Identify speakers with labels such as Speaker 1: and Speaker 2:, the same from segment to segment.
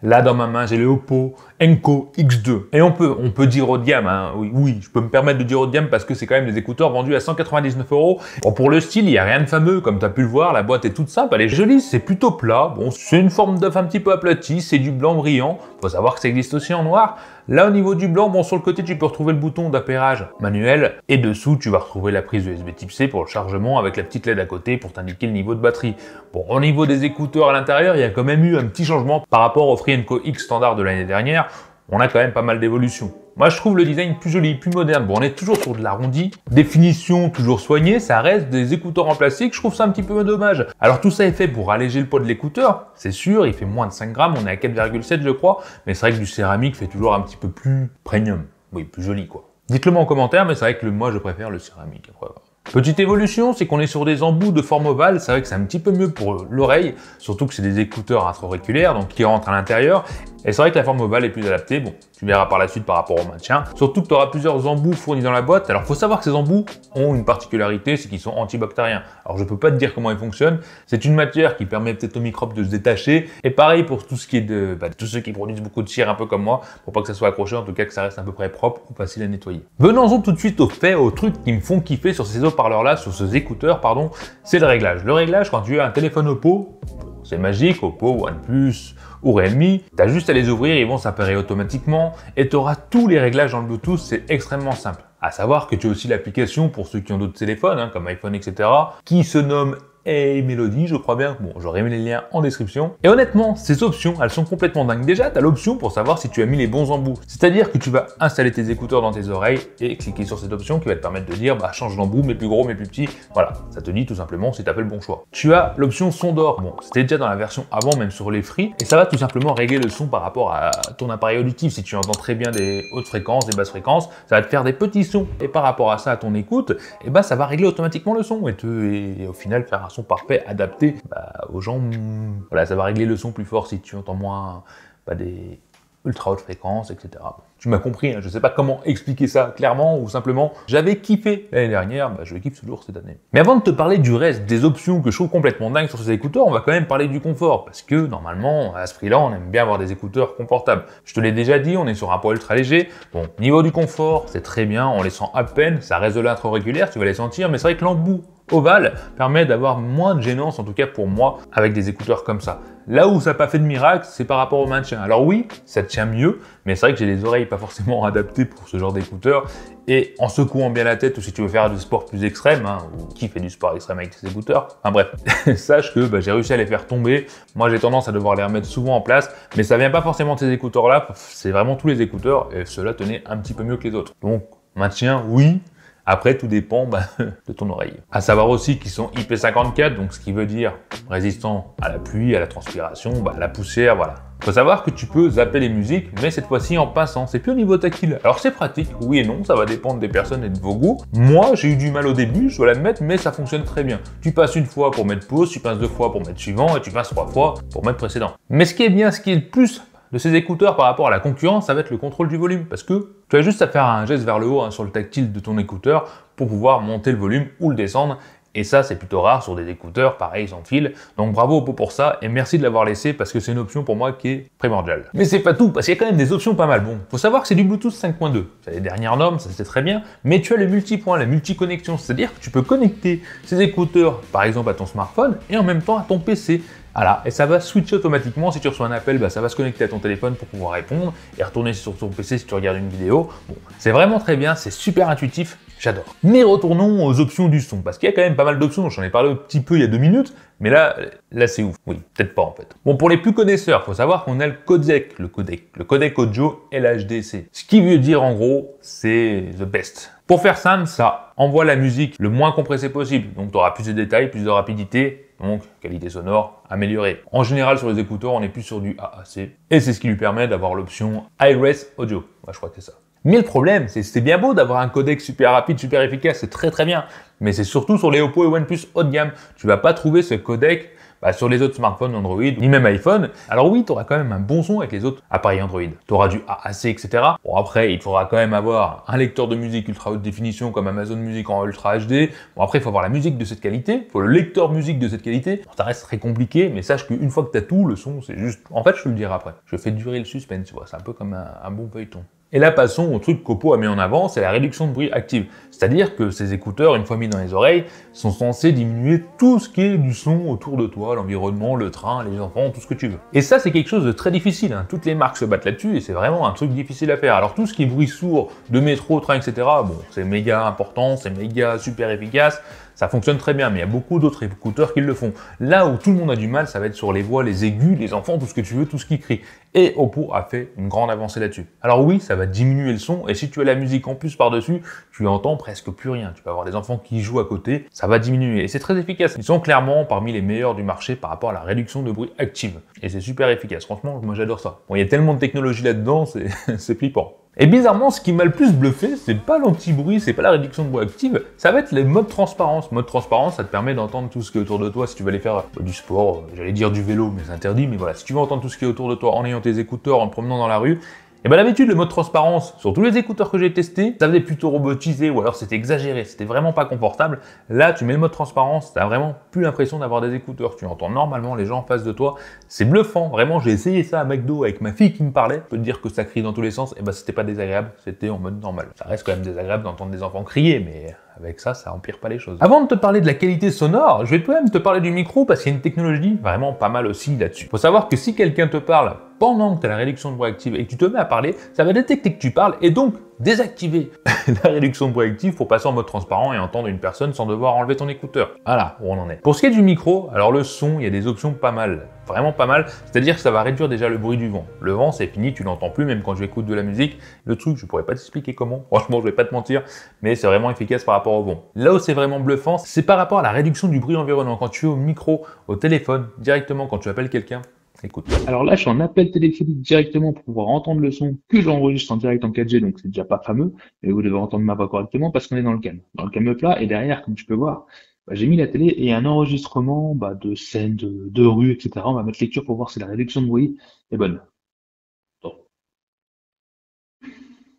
Speaker 1: Là, dans ma main, j'ai le Oppo Enco X2. Et on peut dire haut de gamme, hein. Oui, je peux me permettre de dire haut de gamme parce que c'est quand même des écouteurs vendus à 199 €. Bon, pour le style, il n'y a rien de fameux, comme tu as pu le voir, la boîte est toute simple, elle est jolie, c'est plutôt plat. Bon, c'est une forme d'œuf un petit peu aplatie, c'est du blanc brillant. Faut savoir que ça existe aussi en noir. Là, au niveau du blanc, bon, sur le côté, tu peux retrouver le bouton d'appairage manuel. Et dessous, tu vas retrouver la prise USB Type C pour le chargement avec la petite LED à côté pour t'indiquer le niveau de batterie. Bon, au niveau des écouteurs à l'intérieur, il y a quand même eu un petit changement par rapport au Free Enco X standard de l'année dernière. On a quand même pas mal d'évolution. Moi, je trouve le design plus joli, plus moderne. Bon, on est toujours sur de l'arrondi, définition toujours soignée, ça reste des écouteurs en plastique, je trouve ça un petit peu dommage. Alors tout ça est fait pour alléger le poids de l'écouteur, c'est sûr, il fait moins de 5 grammes, on est à 4,7 je crois, mais c'est vrai que du céramique fait toujours un petit peu plus premium, oui, plus joli quoi. Dites-le moi en commentaire, mais c'est vrai que moi je préfère le céramique. Après. Petite évolution, c'est qu'on est sur des embouts de forme ovale, c'est vrai que c'est un petit peu mieux pour l'oreille, surtout que c'est des écouteurs intra-auriculaires, donc qui rentrent à l'intérieur. Et c'est vrai que la forme ovale est plus adaptée, bon, tu verras par la suite par rapport au maintien. Surtout que tu auras plusieurs embouts fournis dans la boîte. Alors, il faut savoir que ces embouts ont une particularité, c'est qu'ils sont antibactériens. Alors, je peux pas te dire comment ils fonctionnent. C'est une matière qui permet peut-être aux microbes de se détacher. Et pareil pour tout ce qui est de tous ceux qui produisent beaucoup de cire, un peu comme moi, pour pas que ça soit accroché, en tout cas que ça reste à peu près propre ou facile à nettoyer. Venons-en tout de suite aux faits, aux trucs qui me font kiffer sur ces haut-parleurs-là, sur ces écouteurs, pardon, c'est le réglage. Le réglage, quand tu as un téléphone Oppo, c'est magique, Oppo, OnePlus ou Realme, tu as juste à les ouvrir, ils vont s'appairer automatiquement et tu auras tous les réglages dans le Bluetooth, c'est extrêmement simple. À savoir que tu as aussi l'application pour ceux qui ont d'autres téléphones, hein, comme iPhone, etc., qui se nomme Hey Melody, je crois bien. Bon, j'aurai mis les liens en description. Et honnêtement, ces options, elles sont complètement dingues. Déjà, tu as l'option pour savoir si tu as mis les bons embouts. C'est-à-dire que tu vas installer tes écouteurs dans tes oreilles et cliquer sur cette option qui va te permettre de dire, bah, change d'embout, mes plus gros, mes plus petits. Voilà, ça te dit tout simplement si tu as fait le bon choix. Tu as l'option son d'or. Bon, c'était déjà dans la version avant, même sur les Free. Et ça va tout simplement régler le son par rapport à ton appareil auditif. Si tu entends très bien des hautes fréquences, des basses fréquences, ça va te faire des petits sons. Et par rapport à ça, à ton écoute, et bah, ça va régler automatiquement le son et au final faire un son parfait, adapté aux gens. Voilà, ça va régler le son plus fort si tu entends moins des ultra hautes fréquences, etc. Tu m'as compris, hein, je sais pas comment expliquer ça clairement ou simplement. J'avais kiffé l'année dernière, je kiffe toujours cette année. Mais avant de te parler du reste, des options que je trouve complètement dingues sur ces écouteurs, on va quand même parler du confort. Parce que normalement, à ce prix-là, on aime bien avoir des écouteurs confortables. Je te l'ai déjà dit, on est sur un poids ultra léger. Bon, niveau du confort, c'est très bien, on les sent à peine, ça reste de l'intra-auriculaire, tu vas les sentir, mais c'est vrai que l'embout ovale permet d'avoir moins de gênance, en tout cas pour moi, avec des écouteurs comme ça. Là où ça n'a pas fait de miracle, c'est par rapport au maintien. Alors oui, ça tient mieux, mais c'est vrai que j'ai les oreilles pas forcément adaptées pour ce genre d'écouteurs. Et en secouant bien la tête, ou si tu veux faire du sport plus extrême, hein, ou qui fait du sport extrême avec ses écouteurs, enfin bref, sache que j'ai réussi à les faire tomber. Moi j'ai tendance à devoir les remettre souvent en place, mais ça vient pas forcément de ces écouteurs-là, c'est vraiment tous les écouteurs, et ceux-là tenaient un petit peu mieux que les autres. Donc, maintien, oui. Après, tout dépend de ton oreille. À savoir aussi qu'ils sont IP54, donc ce qui veut dire résistant à la pluie, à la transpiration, à la poussière, voilà. Faut savoir que tu peux zapper les musiques, mais cette fois-ci en pinçant, c'est plus au niveau tactile. Alors c'est pratique, oui et non, ça va dépendre des personnes et de vos goûts. Moi, j'ai eu du mal au début, je dois l'admettre, mais ça fonctionne très bien. Tu passes une fois pour mettre pause, tu passes deux fois pour mettre suivant, et tu passes trois fois pour mettre précédent. Mais ce qui est bien, ce qui est le plus de ces écouteurs par rapport à la concurrence, ça va être le contrôle du volume, parce que tu as juste à faire un geste vers le haut sur le tactile de ton écouteur pour pouvoir monter le volume ou le descendre. Et ça, c'est plutôt rare sur des écouteurs, pareil, sans fil. Donc bravo Oppo pour ça, et merci de l'avoir laissé, parce que c'est une option pour moi qui est primordiale. Mais c'est pas tout, parce qu'il y a quand même des options pas mal. Bon, faut savoir que c'est du Bluetooth 5.2. C'est les dernières normes, ça c'est très bien, mais tu as le multipoint, la multiconnexion, c'est-à-dire que tu peux connecter ces écouteurs, par exemple, à ton smartphone, et en même temps à ton PC. Voilà, et ça va switcher automatiquement. Si tu reçois un appel, ça va se connecter à ton téléphone pour pouvoir répondre et retourner sur ton PC si tu regardes une vidéo. Bon, c'est vraiment très bien, c'est super intuitif, j'adore. Mais retournons aux options du son, parce qu'il y a quand même pas mal d'options, j'en ai parlé un petit peu il y a 2 minutes, mais là c'est ouf. Oui, peut-être pas en fait. Bon, pour les plus connaisseurs, faut savoir qu'on a le codec audio LHDC. Ce qui veut dire en gros, c'est the best. Pour faire simple, ça envoie la musique le moins compressée possible, donc tu auras plus de détails, plus de rapidité, donc qualité sonore améliorée. En général, sur les écouteurs, on est plus sur du AAC, et c'est ce qui lui permet d'avoir l'option Hi-Res Audio. Je crois que c'est ça. Mais le problème, c'est bien beau d'avoir un codec super rapide, super efficace, c'est très très bien, mais c'est surtout sur les Oppo et OnePlus haut de gamme. Tu vas pas trouver ce codec sur les autres smartphones Android, ni même iPhone. Alors oui, tu auras quand même un bon son avec les autres appareils Android. Tu auras du AAC, etc. Bon après, il faudra quand même avoir un lecteur de musique ultra haute définition comme Amazon Music en Ultra HD. Bon après, il faut avoir la musique de cette qualité, il faut le lecteur musique de cette qualité. Bon, ça reste très compliqué, mais sache qu'une fois que tu as tout, le son, c'est juste... En fait, je te le dirai après. Je fais durer le suspense, tu vois, c'est un peu comme un bon feuilleton. Et là, passons au truc qu'Oppo a mis en avant, c'est la réduction de bruit active. C'est-à-dire que ces écouteurs, une fois mis dans les oreilles, sont censés diminuer tout ce qui est du son autour de toi, l'environnement, le train, les enfants, tout ce que tu veux. Et ça, c'est quelque chose de très difficile, hein. Toutes les marques se battent là-dessus et c'est vraiment un truc difficile à faire. Alors tout ce qui est bruit sourd, de métro, train, etc., bon, c'est méga important, c'est méga super efficace, ça fonctionne très bien, mais il y a beaucoup d'autres écouteurs qui le font. Là où tout le monde a du mal, ça va être sur les voix, les aigus, les enfants, tout ce que tu veux, tout ce qui crie. Et Oppo a fait une grande avancée là-dessus. Alors oui, ça va diminuer le son, et si tu as la musique en plus par-dessus, tu entends presque plus rien. Tu vas avoir des enfants qui jouent à côté, ça va diminuer. Et c'est très efficace. Ils sont clairement parmi les meilleurs du marché par rapport à la réduction de bruit active. Et c'est super efficace. Franchement, moi j'adore ça. Bon, il y a tellement de technologie là-dedans, c'est flippant. Et bizarrement, ce qui m'a le plus bluffé, c'est pas l'anti-bruit, c'est pas la réduction de bruit active, ça va être les modes transparence. Mode transparence, ça te permet d'entendre tout ce qui est autour de toi si tu veux aller faire du sport, j'allais dire du vélo, mais c'est interdit, mais voilà, si tu veux entendre tout ce qui est autour de toi en ayant tes écouteurs, en te promenant dans la rue, et bien d'habitude, le mode transparence, sur tous les écouteurs que j'ai testés, ça faisait plutôt robotisé ou alors c'était exagéré, c'était vraiment pas confortable. Là, tu mets le mode transparence, t'as vraiment plus l'impression d'avoir des écouteurs. Tu entends normalement les gens en face de toi. C'est bluffant, vraiment, j'ai essayé ça à McDo avec ma fille qui me parlait. Je peux te dire que ça crie dans tous les sens, et ben c'était pas désagréable, c'était en mode normal. Ça reste quand même désagréable d'entendre des enfants crier, mais... avec ça, ça empire pas les choses. Avant de te parler de la qualité sonore, je vais quand même te parler du micro parce qu'il y a une technologie vraiment pas mal aussi là-dessus. Faut savoir que si quelqu'un te parle pendant que tu as la réduction de bruit active et que tu te mets à parler, ça va détecter que tu parles et donc désactiver la réduction de bruit active pour passer en mode transparent et entendre une personne sans devoir enlever ton écouteur. Voilà où on en est. Pour ce qui est du micro, alors le son, il y a des options pas mal, vraiment pas mal, c'est-à-dire que ça va réduire déjà le bruit du vent. Le vent, c'est fini, tu l'entends plus, même quand je écoute de la musique. Le truc, je pourrais pas t'expliquer comment, franchement, je vais pas te mentir, mais c'est vraiment efficace par rapport au vent. Là où c'est vraiment bluffant, c'est par rapport à la réduction du bruit environnant. Quand tu es au micro, au téléphone, directement quand tu appelles quelqu'un, écoute. Alors là, je suis en appel téléphonique directement pour pouvoir entendre le son que j'enregistre en direct en 4G, donc c'est déjà pas fameux, mais vous devez entendre ma voix correctement parce qu'on est dans le calme plat, et derrière, comme tu peux voir, j'ai mis la télé et un enregistrement de scènes, de rue, etc. On va mettre lecture pour voir si la réduction de bruit est bonne. Bon.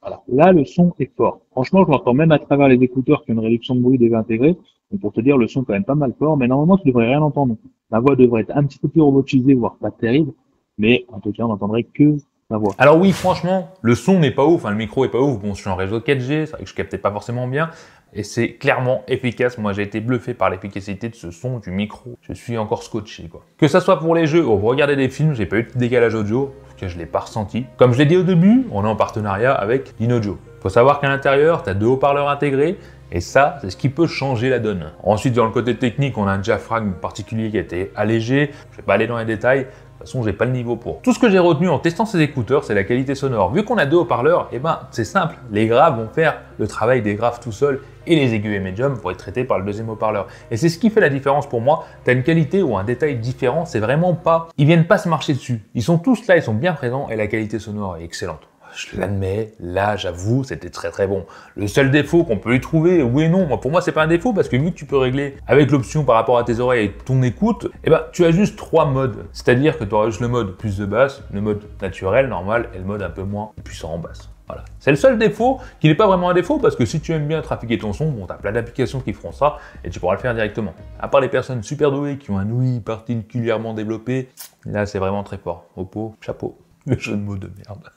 Speaker 1: Voilà. Là, le son est fort. Franchement, je l'entends même à travers les écouteurs qui ont une réduction de bruit déjà intégrée. Donc pour te dire, le son est quand même pas mal fort, mais normalement, tu devrais rien entendre. La voix devrait être un petit peu plus robotisée, voire pas terrible, mais en tout cas, on n'entendrait que la voix. Alors oui, franchement, le son n'est pas ouf, le micro est pas ouf. Bon, je suis en réseau 4G, c'est vrai que je captais pas forcément bien, et c'est clairement efficace. Moi, j'ai été bluffé par l'efficacité de ce son du micro. Je suis encore scotché, quoi. Que ça soit pour les jeux ou pour regarder des films, j'ai pas eu de décalage audio, que je l'ai pas ressenti. Comme je l'ai dit au début, on est en partenariat avec Dinojo. Faut savoir qu'à l'intérieur, tu as 2 haut-parleurs intégrés, et ça, c'est ce qui peut changer la donne. Ensuite, dans le côté technique, on a un diaphragme particulier qui a été allégé. Je vais pas aller dans les détails. De toute façon, j'ai pas le niveau pour. Tout ce que j'ai retenu en testant ces écouteurs, c'est la qualité sonore. Vu qu'on a 2 haut-parleurs, c'est simple. Les graves vont faire le travail des graves tout seuls et les aigus et médiums vont être traités par le 2e haut-parleur. Et c'est ce qui fait la différence pour moi. Tu as une qualité ou un détail différent, c'est vraiment pas... Ils viennent pas se marcher dessus. Ils sont tous là, ils sont bien présents et la qualité sonore est excellente. Je l'admets, là j'avoue, c'était très très bon. Le seul défaut qu'on peut lui trouver, oui et non, pour moi c'est pas un défaut parce que vu que tu peux régler avec l'option par rapport à tes oreilles et ton écoute, tu as juste 3 modes. C'est-à-dire que tu auras juste le mode plus de basse, le mode naturel, normal et le mode un peu moins puissant en basse. Voilà. C'est le seul défaut qui n'est pas vraiment un défaut parce que si tu aimes bien trafiquer ton son, bon, tu as plein d'applications qui feront ça et tu pourras le faire directement. À part les personnes super douées qui ont un ouïe particulièrement développé, là c'est vraiment très fort. Oppo, chapeau. Le jeu de mots de merde.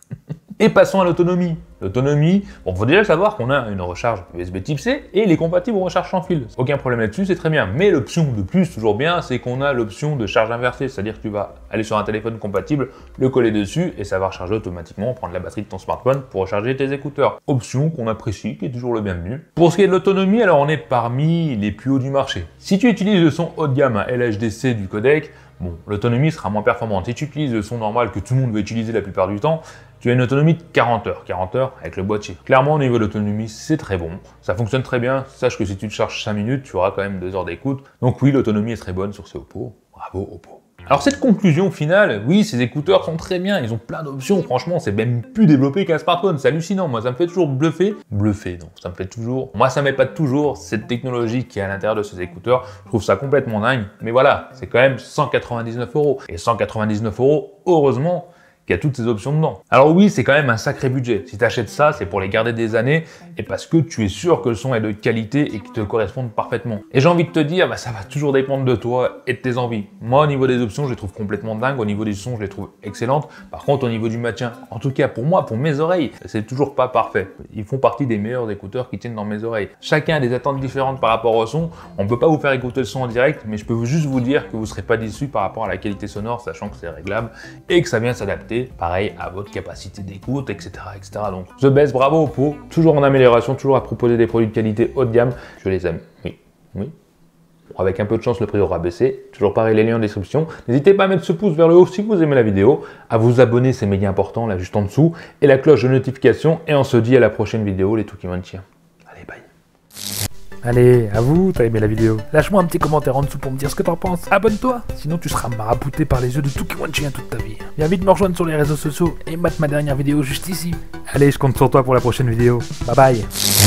Speaker 1: Et passons à l'autonomie. L'autonomie, bon, faut déjà savoir qu'on a une recharge USB type C et il est compatible aux recharges sans fil. Aucun problème là-dessus, c'est très bien. Mais l'option de plus, toujours bien, c'est qu'on a l'option de charge inversée. C'est-à-dire que tu vas aller sur un téléphone compatible, le coller dessus et ça va recharger automatiquement, prendre la batterie de ton smartphone pour recharger tes écouteurs. Option qu'on apprécie, qui est toujours le bienvenu. Pour ce qui est de l'autonomie, alors on est parmi les plus hauts du marché. Si tu utilises le son haut de gamme, LHDC du codec, bon, l'autonomie sera moins performante. Si tu utilises le son normal que tout le monde veut utiliser la plupart du temps, tu as une autonomie de 40 heures. 40 heures avec le boîtier. Clairement, au niveau de l'autonomie, c'est très bon. Ça fonctionne très bien. Sache que si tu te charges 5 minutes, tu auras quand même 2 heures d'écoute. Donc oui, l'autonomie est très bonne sur ce Oppo. Bravo Oppo. Alors cette conclusion finale, oui, ces écouteurs sont très bien, ils ont plein d'options, franchement, c'est même plus développé qu'un smartphone, c'est hallucinant, moi ça me fait toujours bluffer. Bluffer, non, ça me fait toujours... Moi ça m'épate toujours, cette technologie qui est à l'intérieur de ces écouteurs, je trouve ça complètement dingue, mais voilà, c'est quand même 199 €. Et 199 €, heureusement, qu'il y a toutes ces options dedans. Alors oui, c'est quand même un sacré budget. Si tu achètes ça, c'est pour les garder des années et parce que tu es sûr que le son est de qualité et qu'il te corresponde parfaitement. Et j'ai envie de te dire, bah, ça va toujours dépendre de toi et de tes envies. Moi, au niveau des options, je les trouve complètement dingues. Au niveau des sons, je les trouve excellentes. Par contre, au niveau du maintien, en tout cas pour moi, pour mes oreilles, c'est toujours pas parfait. Ils font partie des meilleurs écouteurs qui tiennent dans mes oreilles. Chacun a des attentes différentes par rapport au son. On ne peut pas vous faire écouter le son en direct, mais je peux juste vous dire que vous ne serez pas déçus par rapport à la qualité sonore, sachant que c'est réglable et que ça vient s'adapter pareil à votre capacité d'écoute, etc., etc. Donc The Best, bravo Oppo, toujours en amélioration, toujours à proposer des produits de qualité haut de gamme. Je les aime, oui. Bon, avec un peu de chance, le prix aura baissé. Toujours pareil, les liens en description. N'hésitez pas à mettre ce pouce vers le haut si vous aimez la vidéo, à vous abonner, c'est méga important, là juste en dessous, et la cloche de notification. Et on se dit à la prochaine vidéo, les Tukimanchiens. Allez, bye.
Speaker 2: Allez, à vous, t'as aimé la vidéo. Lâche-moi un petit commentaire en dessous pour me dire ce que t'en penses. Abonne-toi, sinon tu seras marabouté par les yeux de Tukimanchien toute ta vie. Viens vite me rejoindre sur les réseaux sociaux et mate ma dernière vidéo juste ici. Allez, je compte sur toi pour la prochaine vidéo. Bye bye.